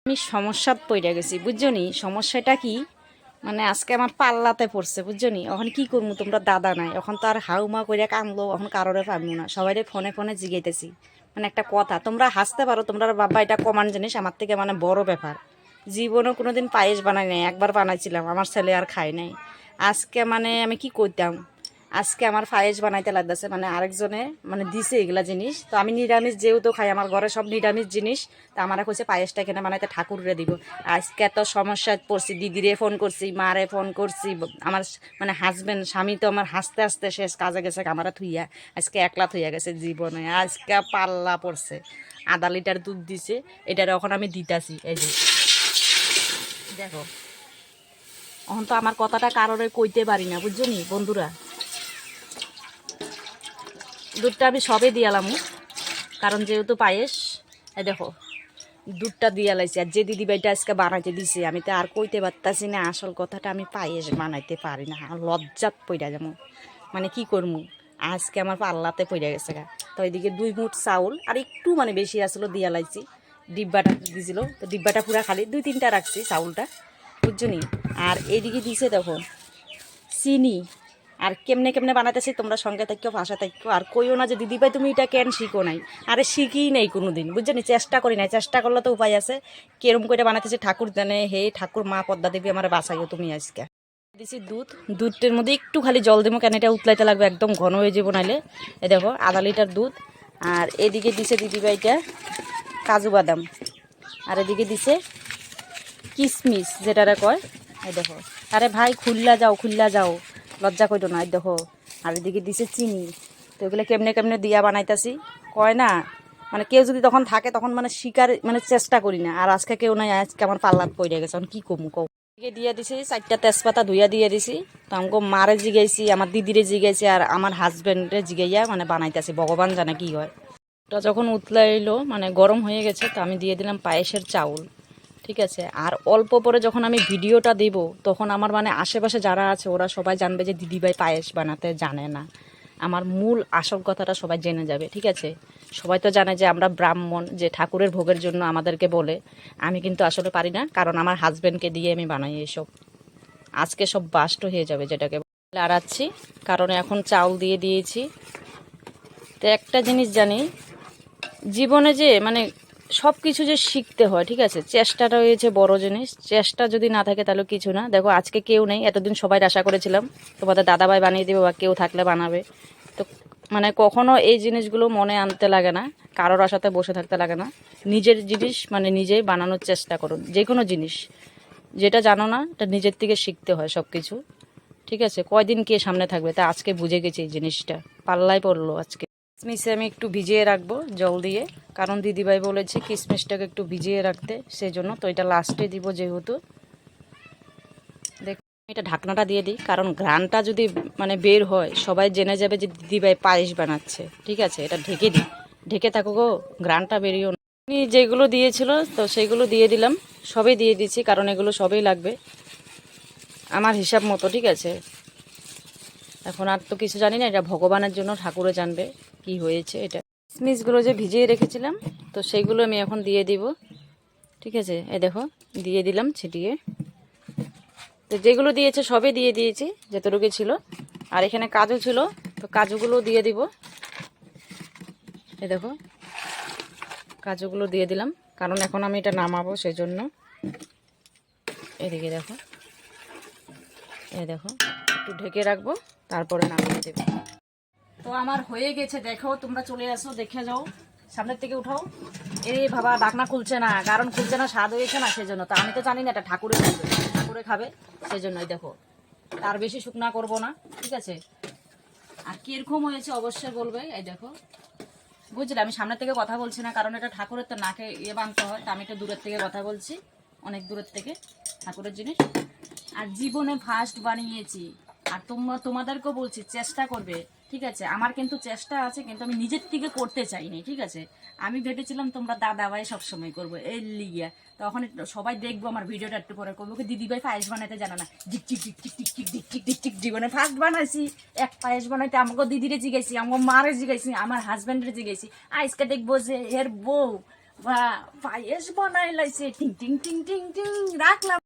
আমি সমস্যাত পইরা গেছি বুঝছনি। সমস্যাটা কি মানে আজকে আমার পাল্লাতে পড়ছে বুঝছনি। এখন কি করবো, তোমরা দাদা নাই, এখন তো আর হাউমা কইরা কামলো, এখন কারোরে পারবো না, সবাই ফোনে ফোনে জিগাইতেছি। মানে একটা কথা, তোমরা হাসতে পারো, তোমরা বাবা এটা কমান জিনিস, আমার থেকে মানে বড় ব্যাপার। জীবনও কোনোদিন পায়েস বানাই নাই, একবার বানাইছিলাম, আমার ছেলে আর খায় নাই। আজকে মানে আমি কি করতাম, আজকে আমার পায়েস বানাইতে লাগতেছে, মানে আরেকজনে মানে দিছে এগুলা জিনিস। তো আমি নিরামিষ যেহেতু খাই, আমার ঘরে সব নিরামিষ জিনিস, তো আমার কইছে পায়েসটা এখানে বানাইতে ঠাকুররে দিব। আজকে এত সমস্যায় পড়ছি, দিদিরে ফোন করছি, মারে ফোন করছি, আমার মানে হাজবেন্ড স্বামী তো আমার হাসতে হাসতে শেষ, কাজে গেছে আমারা থুইয়া, আজকে একলা থইয়া গেছে জীবনে। আজকে পাল্লা পড়ছে, আধা লিটার দুধ দিছে, এটার এখন আমি দিতাছি। এই যে দেখো, এখন তো আমার কথাটা কারোরে কইতে পারি না বুঝছো নি বন্ধুরা। দুধটা আমি সবে দিয়ালাম, কারণ যেহেতু পায়েস। এই দেখো দুধটা দিয়া লাইছি, আর যে দিদিভাইটা আজকে বানাইতে দিছে, আমি তো আর কইতে পারতাছি না আসল কথাটা, আমি পায়েস বানাইতে পারি না, লজ্জাত পইরা যাবো। মানে কি করবো, আজকে আমার পাল্লাতে পইরা গেছে গা। তো এদিকে 2 মুঠ চাউল আর একটু মানে বেশি আসলো দিয়া লাইছি, ডিব্বাটা দিয়েছিল, তো ডিব্বাটা পুরা খালি, 2-3টা রাখছি চাউলটা বুঝছো নি। আর এইদিকে দিছে দেখো চিনি। আর কেমনে কেমনে বানাইতেছি তোমরা সঙ্গে থাকো, ভাষা থাকো, আর কইও না যে দিদিভাই তুমি এটা কেন শিখো নাই। আরে শিখি নাই কোনো দিন বুঝছো নি, চেষ্টা করি নাই, চেষ্টা করলে তো উপায় আছে। কেরম করে বানাইতেছি ঠাকুর জানে, হে ঠাকুর মা পদ্মা দেবী আমার বাঁচাইও তুমি আজকে। দিছি দুধ, দুধের মধ্যে একটু খালি জল দেবো, কেন এটা উতলাইতে লাগবে, একদম ঘন হয়ে যাবো নাইলে। এ দেখো আধা লিটার দুধ। আর এদিকে দিছে দিদিভাইটা কাজু বাদাম, আর এদিকে দিছে কিশমিশ যেটারে কয়। এই দেখো, আরে ভাই খুললা যাও, খুললা যাও, লজ্জা করো না। এই দেখো, আর এদিকে দিছে চিনি। তো এগুলো কেমনে কেমনে দিয়া বানাইতাছি কয় না, মানে কেউ যদি তখন থাকে তখন মানে শিকার মানে চেষ্টা করি না। আর আজকে কেউ নাই, আজকে আমার পাল্লাত পড়ে গেছে, এখন কি কমু কও। এদিকে দিয়ে দিছি 4টা তেজপাতা ধুইয়া দিয়ে দিছি। তো আমাকে মারে জিগাইছি, আমার দিদিরে জিগাইছি, আর আমার হাজব্যান্ডে জিগাইয়া মানে বানাইতেছি, ভগবান জানে কি হয়। ওটা যখন উতলাইলো মানে গরম হয়ে গেছে, তো আমি দিয়ে দিলাম পায়েসের চাউল, ঠিক আছে। আর অল্প পরে যখন আমি ভিডিওটা দেব, তখন আমার মানে আশেপাশে যারা আছে ওরা সবাই জানবে যে দিদিভাই পায়েস বানাতে জানে না। আমার মূল আসল কথাটা সবাই জেনে যাবে, ঠিক আছে। সবাই তো জানে যে আমরা ব্রাহ্মণ, যে ঠাকুরের ভোগের জন্য আমাদেরকে বলে। আমি কিন্তু আসলে পারি না, কারণ আমার হাজব্যান্ডকে দিয়ে আমি বানাই এসব। আজকে সব বাস্ট হয়ে যাবে যেটাকে লাড়াচ্ছি, কারণ এখন চাউল দিয়ে দিয়েছি। তো একটা জিনিস জানি, জীবনে যে মানে সব কিছু যে শিখতে হয়, ঠিক আছে, চেষ্টাটা হয়েছে বড় জিনিস। চেষ্টা যদি না থাকে তাহলে কিছু না। দেখো আজকে কেউ নেই, এতদিন সবাই আশা করেছিলাম তোমাদের দাদাভাই বানিয়ে দেবে বা কেউ থাকলে বানাবে। তো মানে কখনো এই জিনিসগুলো মনে আনতে লাগে না, কারোর আশাতে বসে থাকতে লাগে না। নিজের জিনিস মানে নিজেই বানানোর চেষ্টা করুন। যে কোনো জিনিস যেটা জানো না এটা নিজের থেকে শিখতে হয় সব কিছু, ঠিক আছে। কয়দিন কে সামনে থাকবে, তা আজকে বুঝে গেছি এই জিনিসটা, পাল্লাই পড়লো আজকে। কিশমিশে আমি একটু ভিজিয়ে রাখবো জল দিয়ে, কারণ দিদিভাই বলেছে কিশমিশটাকে একটু ভিজিয়ে রাখতে, সেই জন্য। তো এটা লাস্টে দিব যেহেতু। দেখ এটা ঢাকনাটা দিয়ে দিই, কারণ ঘ্রাণটা যদি মানে বের হয় সবাই জেনে যাবে যে দিদিভাই পায়েস বানাচ্ছে, ঠিক আছে। এটা ঢেকে দিই, ঢেকে থাকো গো, ঘ্রাণটা বেরিয়েও না। যেগুলো দিয়েছিল তো সেগুলো দিয়ে দিলাম, সবই দিয়ে দিচ্ছি, কারণ এগুলো সবই লাগবে আমার হিসাব মতো, ঠিক আছে। এখন আর তো কিছু জানি না, এটা ভগবানের জন্য, ঠাকুরে জানবে কি হয়েছে। এটা কিশমিশগুলো যে ভিজিয়ে রেখেছিলাম, তো সেইগুলো আমি এখন দিয়ে দিব, ঠিক আছে। এই দেখো দিয়ে দিলাম ছিটিয়ে। তো যেগুলো দিয়েছে সবই দিয়ে দিয়েছি যতটুকু ছিল। আর এখানে কাজু ছিল, তো কাজুগুলো দিয়ে দিব। এই দেখো কাজুগুলো দিয়ে দিলাম, কারণ এখন আমি এটা নামাবো সেই জন্য। এদিকে দেখো, এই দেখো একটু ঢেকে রাখবো, তারপরে নামিয়ে দেবো। তো আমার হয়ে গেছে, দেখো তোমরা চলে আসো, দেখে যাও, সামনের থেকে উঠাও। এই বাবা ঢাকনা খুলছে না, কারণ খুলছে না, স্বাদ হয়েছে না সেজন্য। তো আমি তো জানি না এটা ঠাকুরে খাবে, ঠাকুরে খাবে সেই জন্যই। দেখো তার বেশি শুকনা করব না, ঠিক আছে। আর কিরকম হয়েছে অবশ্যই বলবে। এই দেখো বুঝলে, আমি সামনের থেকে কথা বলছি না, কারণ এটা ঠাকুরের তো নাকে বাঁধতে হয়, তো আমি একটু দূরের থেকে কথা বলছি, অনেক দূরের থেকে ঠাকুরের জিনিস। আর জীবনে ফার্স্ট বানিয়েছি, আর তোমাদেরকেও বলছি চেষ্টা করবে, ঠিক আছে। আমার কিন্তু চেষ্টা আছে, কিন্তু আমি নিজের থেকে করতে চাইনি, ঠিক আছে। আমি ভেবেছিলাম তোমরা দাদাভাই সবসময় করবো এই লিগিয়া, তখন সবাই দেখবো আমার ভিডিওটা, একটু পরে করবো কি দিদিভাই পায়েস বানাইতে জানো না, ঝিকঝিক ঝিকঝিক ঝিকঝিক ঝিকঝিক ঝিকঝিক। জীবনে ফার্স্ট বানাইছি, এক পায়েস বানাইতে আমাকে দিদিরে জিগাইছি, আমাকে মারে জিগাইছি, আমার হাজব্যান্ডের জিগাইছি। আজকে দেখবো যে এর বউ বা পায়েস বানাই লাইছে টিং টিং টিং টিং টিং রাখলাম।